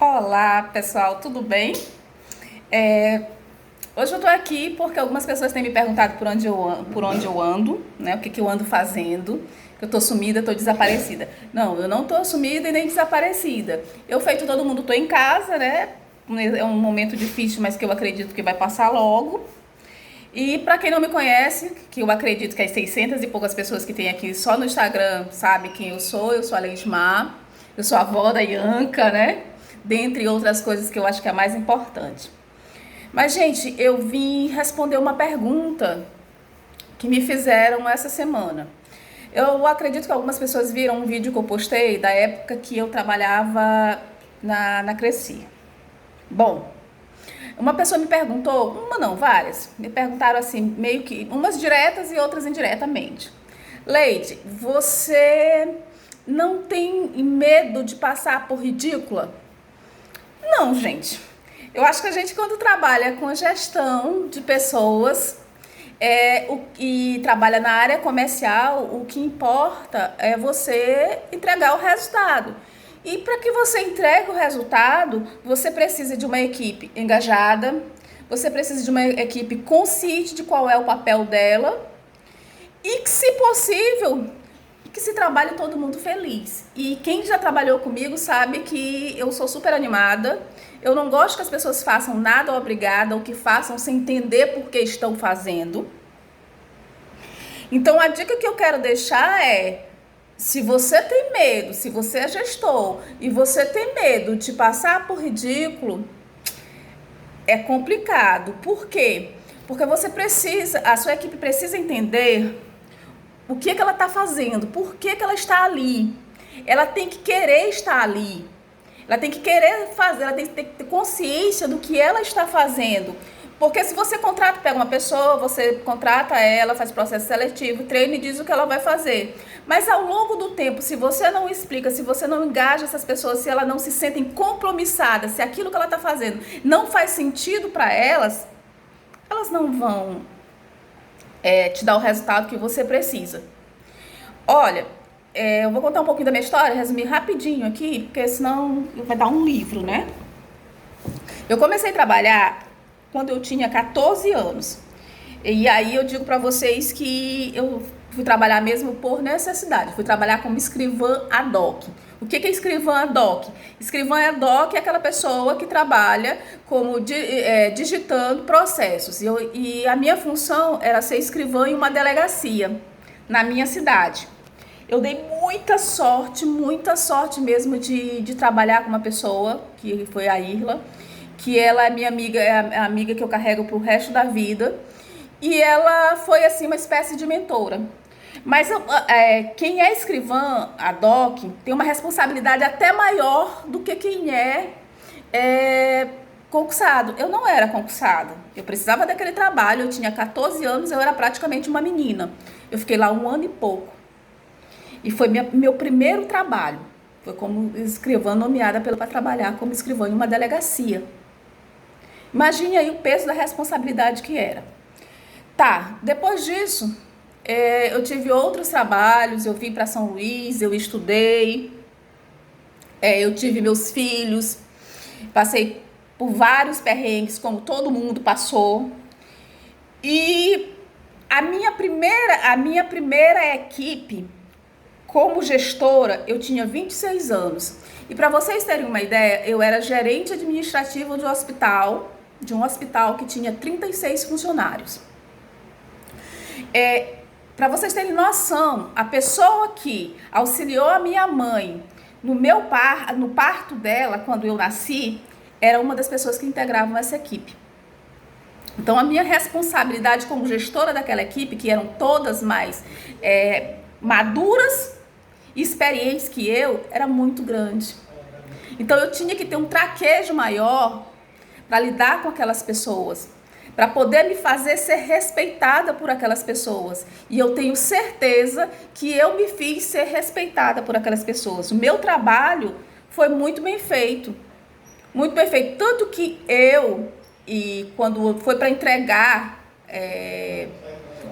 Olá, pessoal, tudo bem? É, Hoje eu tô aqui porque algumas pessoas têm me perguntado por onde eu ando, né? O que que eu ando fazendo. Que eu tô sumida, tô desaparecida. Não, eu não tô sumida e nem desaparecida. Eu, feito todo mundo, tô em casa, né? É um momento difícil, mas que eu acredito que vai passar logo. E para quem não me conhece, que eu acredito que as 600 e poucas pessoas que tem aqui só no Instagram sabem quem eu sou a Leismar, eu sou a avó da Ianca, né? Dentre outras coisas que eu acho que é a mais importante. Mas, gente, eu vim responder uma pergunta que me fizeram essa semana. Eu acredito que algumas pessoas viram um vídeo que eu postei da época que eu trabalhava na Cresci. Bom, uma pessoa me perguntou, uma não, várias, me perguntaram assim, meio que, umas diretas e outras indiretamente. Leide, você não tem medo de passar por ridícula? Não, gente. Eu acho que a gente, quando trabalha com gestão de pessoas e trabalha na área comercial, o que importa é você entregar o resultado. E para que você entregue o resultado, você precisa de uma equipe engajada, você precisa de uma equipe consciente de qual é o papel dela e que, se possível, que se trabalhe todo mundo feliz. E quem já trabalhou comigo sabe que eu sou super animada. Eu não gosto que as pessoas façam nada obrigada ou que façam sem entender por que estão fazendo. Então a dica que eu quero deixar é: se você tem medo, se você é gestor e você tem medo de passar por ridículo, é complicado. Por quê? Porque a sua equipe precisa entender o que ela está fazendo, por que ela está ali. Ela tem que querer estar ali. Ela tem que querer fazer, ela tem que ter consciência do que ela está fazendo. Porque se você pega uma pessoa, você contrata ela, faz processo seletivo, treina e diz o que ela vai fazer. Mas ao longo do tempo, se você não explica, se você não engaja essas pessoas, se elas não se sentem compromissadas, se aquilo que ela está fazendo não faz sentido para elas, elas não vão te dar o resultado que você precisa. Olha, eu vou contar um pouquinho da minha história, resumir rapidinho aqui, porque senão vai dar um livro, né? Eu comecei a trabalhar quando eu tinha 14 anos. E aí eu digo para vocês que eu fui trabalhar mesmo por necessidade. Fui trabalhar como escrivã ad hoc. O que é escrivã ad hoc? Escrivã ad hoc é aquela pessoa que trabalha como digitando processos. E a minha função era ser escrivã em uma delegacia na minha cidade. Eu dei muita sorte mesmo de trabalhar com uma pessoa, que foi a Irla, que ela é minha amiga, é a amiga que eu carrego pro resto da vida. E ela foi, assim, uma espécie de mentora. Mas quem é escrivã ad hoc tem uma responsabilidade até maior do que quem concursado. Eu não era concursada. Eu precisava daquele trabalho, eu tinha 14 anos, eu era praticamente uma menina. Eu fiquei lá um ano e pouco. E foi meu primeiro trabalho. Foi como escrivã nomeada para trabalhar como escrivã em uma delegacia. Imagine aí o peso da responsabilidade que era. Tá, depois disso, eu tive outros trabalhos, eu vim para São Luís, eu estudei, eu tive meus filhos, passei por vários perrengues, como todo mundo passou. E a minha primeira equipe, como gestora, eu tinha 26 anos. E para vocês terem uma ideia, eu era gerente administrativo de um hospital que tinha 36 funcionários. Para vocês terem noção, a pessoa que auxiliou a minha mãe no parto dela, quando eu nasci, era uma das pessoas que integravam essa equipe. Então, a minha responsabilidade como gestora daquela equipe, que eram todas mais maduras e experientes que eu, era muito grande. Então, eu tinha que ter um traquejo maior para lidar com aquelas pessoas, para poder me fazer ser respeitada por aquelas pessoas. E eu tenho certeza que eu me fiz ser respeitada por aquelas pessoas. O meu trabalho foi muito bem feito. Muito bem feito. Tanto que quando foi para entregar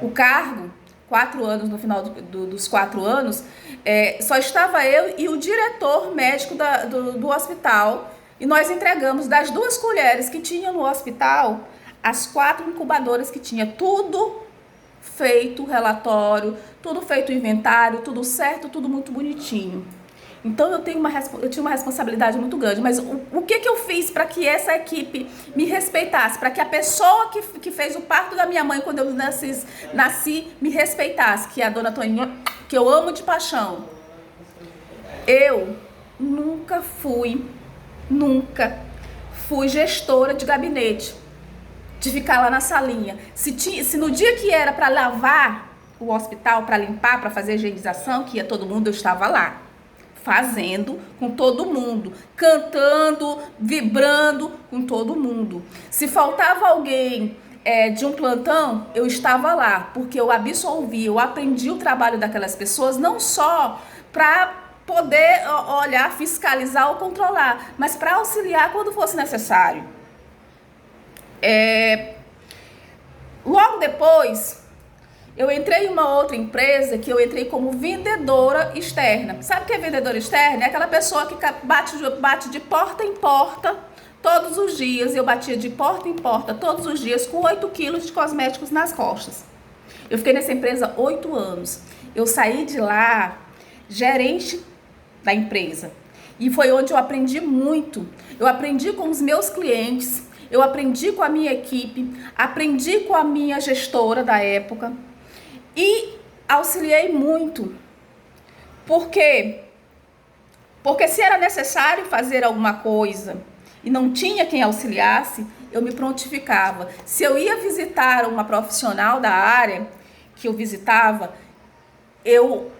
o cargo, 4 anos, no final dos 4 anos, só estava eu e o diretor médico do hospital E nós entregamos das 2 colheres que tinha no hospital, as 4 incubadoras que tinha, tudo feito relatório, tudo feito inventário, tudo certo, tudo muito bonitinho. Então eu tinha uma responsabilidade muito grande, mas o que eu fiz para que essa equipe me respeitasse, para que a pessoa que fez o parto da minha mãe quando eu nasci me respeitasse, que é a dona Toninha, que eu amo de paixão. Eu nunca fui gestora de gabinete, de ficar lá na salinha. Se no dia que era para lavar o hospital, para limpar, para fazer higienização, que ia todo mundo, eu estava lá, fazendo com todo mundo, cantando, vibrando com todo mundo. Se faltava alguém de um plantão, eu estava lá, porque eu absolvi, eu aprendi o trabalho daquelas pessoas, não só para poder olhar, fiscalizar ou controlar, mas para auxiliar quando fosse necessário. Logo depois, eu entrei em uma outra empresa que eu entrei como vendedora externa. Sabe o que é vendedora externa? É aquela pessoa que bate de porta em porta todos os dias. Eu batia de porta em porta todos os dias com 8 quilos de cosméticos nas costas. Eu fiquei nessa empresa 8 anos. Eu saí de lá gerente da empresa. E foi onde eu aprendi muito. Eu aprendi com os meus clientes, eu aprendi com a minha equipe, aprendi com a minha gestora da época e auxiliei muito. Por quê? Porque se era necessário fazer alguma coisa e não tinha quem auxiliasse, eu me prontificava. Se eu ia visitar uma profissional da área que eu visitava, eu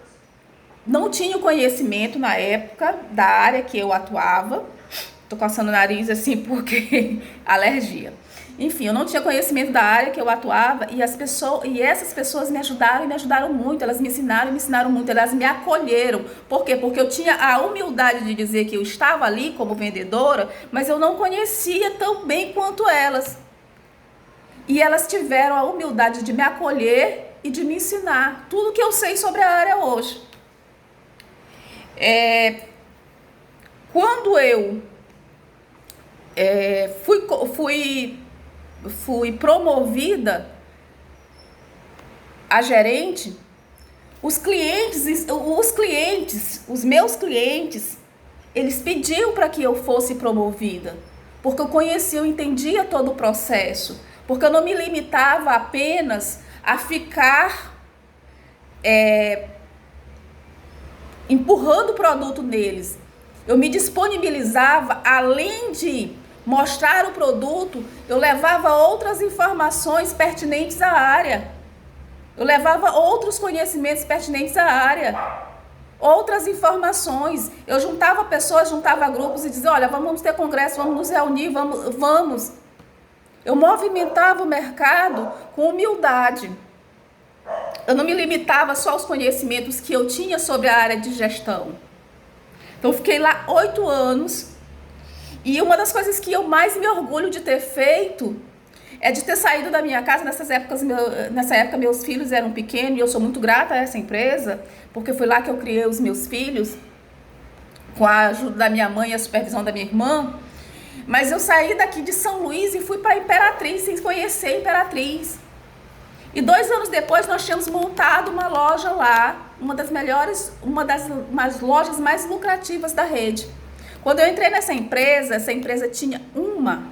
não tinha o conhecimento na época da área que eu atuava. Tô coçando o nariz assim porque alergia. Enfim, eu não tinha conhecimento da área que eu atuava e essas pessoas me ajudaram muito. Elas me ensinaram muito, elas me acolheram. Por quê? Porque eu tinha a humildade de dizer que eu estava ali como vendedora, mas eu não conhecia tão bem quanto elas. E elas tiveram a humildade de me acolher e de me ensinar tudo que eu sei sobre a área hoje. Quando eu fui promovida a gerente, os meus clientes, eles pediam para que eu fosse promovida, porque eu conhecia, eu entendia todo o processo, porque eu não me limitava apenas a ficar empurrando o produto neles. Eu me disponibilizava, além de mostrar o produto, eu levava outras informações pertinentes à área. Eu levava outros conhecimentos pertinentes à área. Outras informações. Eu juntava pessoas, juntava grupos e dizia, olha, vamos ter congresso, vamos nos reunir, vamos. Eu movimentava o mercado com humildade. Eu não me limitava só aos conhecimentos que eu tinha sobre a área de gestão. Então, eu fiquei lá 8 anos. E uma das coisas que eu mais me orgulho de ter feito é de ter saído da minha casa. Nessa época, meus filhos eram pequenos e eu sou muito grata a essa empresa, porque foi lá que eu criei os meus filhos, com a ajuda da minha mãe e a supervisão da minha irmã. Mas eu saí daqui de São Luís e fui para Imperatriz, sem conhecer a Imperatriz. E 2 anos depois nós tínhamos montado uma loja lá, uma das lojas mais lucrativas da rede. Quando eu entrei nessa empresa, essa empresa tinha uma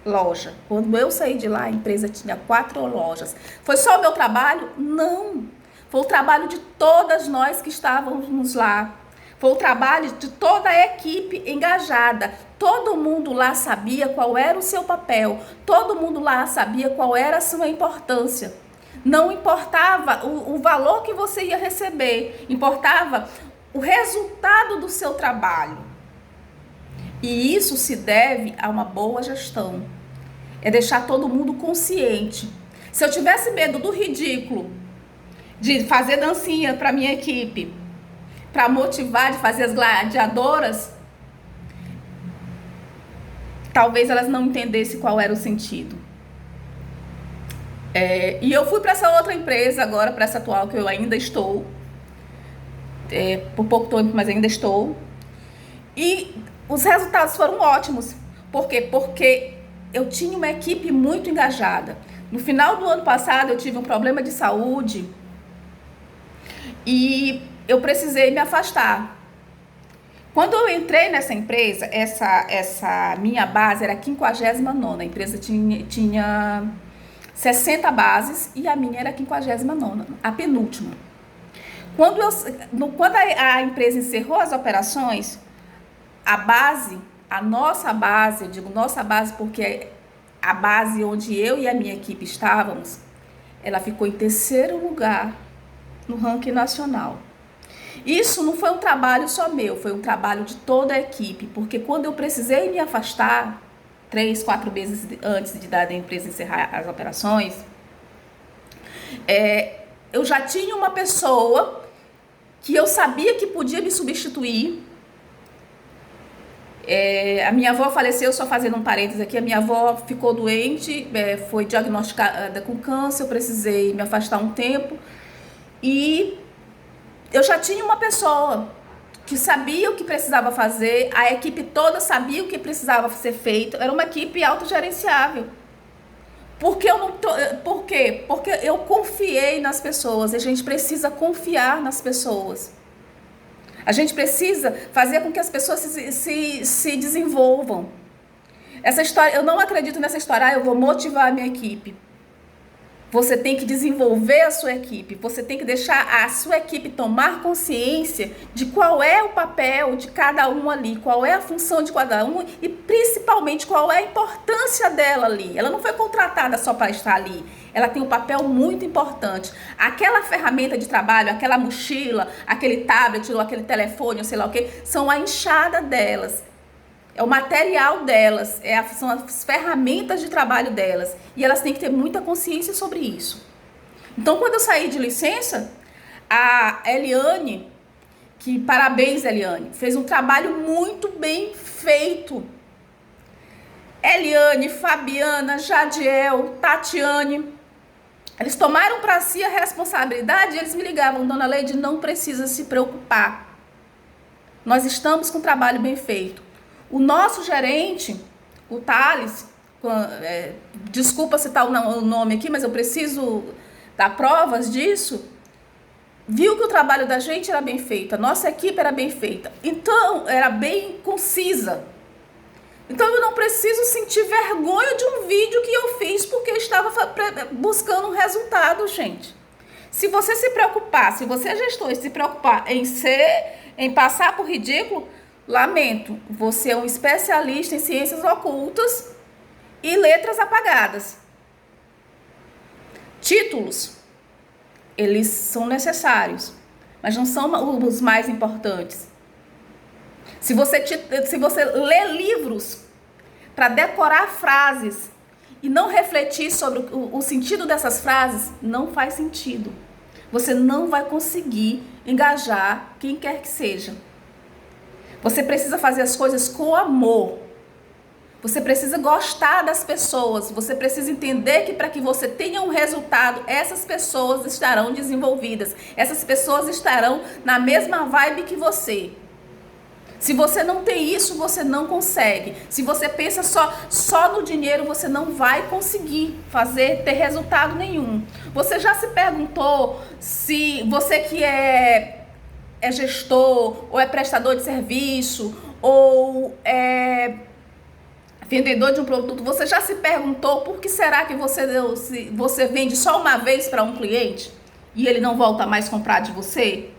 loja. Quando eu saí de lá, a empresa tinha 4 lojas. Foi só o meu trabalho? Não. Foi o trabalho de todas nós que estávamos lá. Foi o trabalho de toda a equipe engajada. Todo mundo lá sabia qual era o seu papel. Todo mundo lá sabia qual era a sua importância. Não importava o valor que você ia receber, importava o resultado do seu trabalho. E isso se deve a uma boa gestão. É deixar todo mundo consciente. Se eu tivesse medo do ridículo, de fazer dancinha para minha equipe, para motivar, de fazer as gladiadoras, talvez elas não entendessem qual era o sentido. E eu fui para essa outra empresa agora, para essa atual que eu ainda estou, por pouco tempo, mas ainda estou, e os resultados foram ótimos. Por quê? Porque eu tinha uma equipe muito engajada. No final do ano passado, eu tive um problema de saúde e eu precisei me afastar. Quando eu entrei nessa empresa, essa minha base era a 59ª. A empresa tinha 60 bases e a minha era a 59ª, a penúltima. Quando a empresa encerrou as operações, a nossa base, eu digo nossa base porque a base onde eu e a minha equipe estávamos, ela ficou em 3º lugar no ranking nacional. Isso não foi um trabalho só meu, foi um trabalho de toda a equipe, porque quando eu precisei me afastar, 3, 4 meses antes da empresa encerrar as operações, eu já tinha uma pessoa que eu sabia que podia me substituir. A minha avó faleceu, só fazendo um parênteses aqui, a minha avó ficou doente, foi diagnosticada com câncer, eu precisei me afastar um tempo e eu já tinha uma pessoa que sabia o que precisava fazer, a equipe toda sabia o que precisava ser feito, era uma equipe autogerenciável. Por quê? Porque eu confiei nas pessoas, a gente precisa confiar nas pessoas. A gente precisa fazer com que as pessoas se desenvolvam. Essa história, eu não acredito nessa história, eu vou motivar a minha equipe. Você tem que desenvolver a sua equipe, você tem que deixar a sua equipe tomar consciência de qual é o papel de cada um ali, qual é a função de cada um e principalmente qual é a importância dela ali. Ela não foi contratada só para estar ali, ela tem um papel muito importante. Aquela ferramenta de trabalho, aquela mochila, aquele tablet ou aquele telefone, ou sei lá o que, são a enxada delas. É o material delas, são as ferramentas de trabalho delas. E elas têm que ter muita consciência sobre isso. Então, quando eu saí de licença, a Eliane, que parabéns, Eliane, fez um trabalho muito bem feito. Eliane, Fabiana, Jadiel, Tatiane, eles tomaram para si a responsabilidade e eles me ligavam, Dona Leide, não precisa se preocupar. Nós estamos com um trabalho bem feito. O nosso gerente, o Thales, desculpa citar o nome aqui, mas eu preciso dar provas disso, viu que o trabalho da gente era bem feito, a nossa equipe era bem feita, então era bem concisa. Então eu não preciso sentir vergonha de um vídeo que eu fiz porque eu estava buscando um resultado, gente. Se você se preocupar, se você é gestor e se preocupar em passar por ridículo, lamento, você é um especialista em ciências ocultas e letras apagadas. Títulos, eles são necessários, mas não são os mais importantes. Se você lê livros para decorar frases e não refletir sobre o sentido dessas frases, não faz sentido. Você não vai conseguir engajar quem quer que seja. Você precisa fazer as coisas com amor. Você precisa gostar das pessoas. Você precisa entender que para que você tenha um resultado, essas pessoas estarão desenvolvidas. Essas pessoas estarão na mesma vibe que você. Se você não tem isso, você não consegue. Se você pensa só no dinheiro, você não vai conseguir ter resultado nenhum. Você já se perguntou se você que é gestor, ou é prestador de serviço, ou é vendedor de um produto, você já se perguntou por que será que você vende só uma vez para um cliente e ele não volta mais a comprar de você?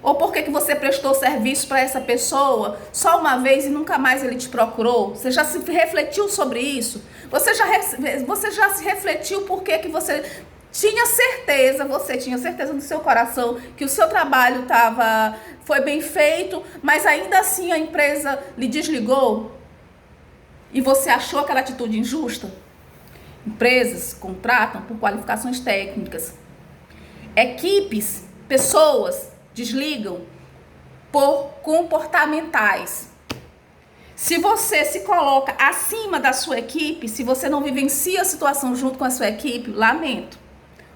Ou por que você prestou serviço para essa pessoa só uma vez e nunca mais ele te procurou? Você já se refletiu sobre isso? Você já se refletiu por que você tinha certeza no seu coração que o seu trabalho foi bem feito, mas ainda assim a empresa lhe desligou? E você achou aquela atitude injusta? Empresas contratam por qualificações técnicas. Equipes, pessoas desligam por comportamentais. Se você se coloca acima da sua equipe, se você não vivencia a situação junto com a sua equipe, lamento.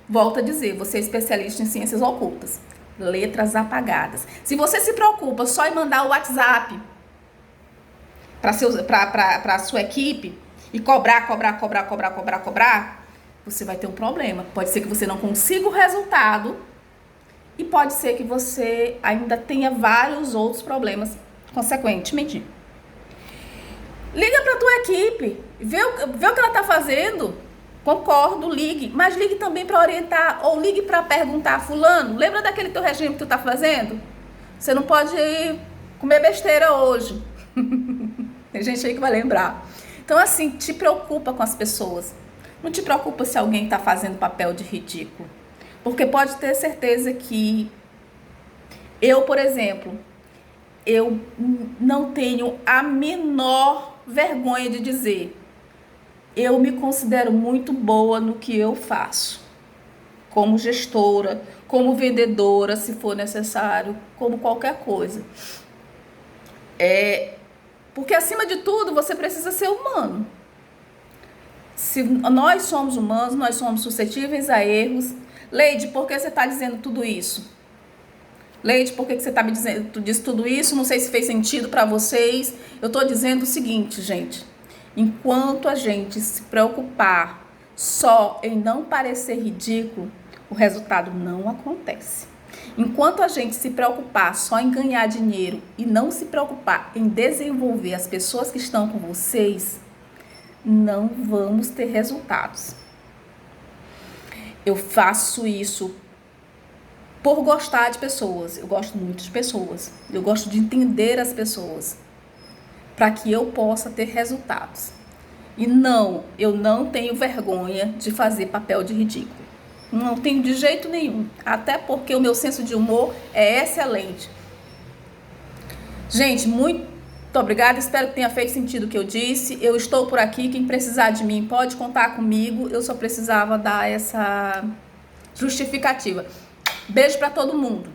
Volto a dizer, você é especialista em ciências ocultas, letras apagadas. Se você se preocupa só em mandar o WhatsApp, para a sua equipe e cobrar, você vai ter um problema. Pode ser que você não consiga o resultado e pode ser que você ainda tenha vários outros problemas consequentemente. Liga para tua equipe, vê o que ela tá fazendo. Concordo, ligue, mas ligue também para orientar ou ligue para perguntar: fulano, lembra daquele teu regime que tu tá fazendo? Você não pode comer besteira hoje. Tem gente aí que vai lembrar. Então, assim, te preocupa com as pessoas. Não te preocupa se alguém está fazendo papel de ridículo. Porque pode ter certeza que eu, por exemplo, eu não tenho a menor vergonha de dizer: eu me considero muito boa no que eu faço. Como gestora, como vendedora, se for necessário, como qualquer coisa. Porque, acima de tudo, você precisa ser humano. Se nós somos humanos, nós somos suscetíveis a erros. Leide, por que você está dizendo tudo isso? Leide, por que você está me dizendo, tu disse tudo isso? Não sei se fez sentido para vocês. Eu estou dizendo o seguinte, gente. Enquanto a gente se preocupar só em não parecer ridículo, o resultado não acontece. Enquanto a gente se preocupar só em ganhar dinheiro e não se preocupar em desenvolver as pessoas que estão com vocês, não vamos ter resultados. Eu faço isso por gostar de pessoas. Eu gosto muito de pessoas. Eu gosto de entender as pessoas para que eu possa ter resultados. E não, eu não tenho vergonha de fazer papel de ridículo. Não tenho de jeito nenhum. Até porque o meu senso de humor é excelente. Gente, muito obrigada. Espero que tenha feito sentido o que eu disse. Eu estou por aqui. Quem precisar de mim pode contar comigo. Eu só precisava dar essa justificativa. Beijo para todo mundo.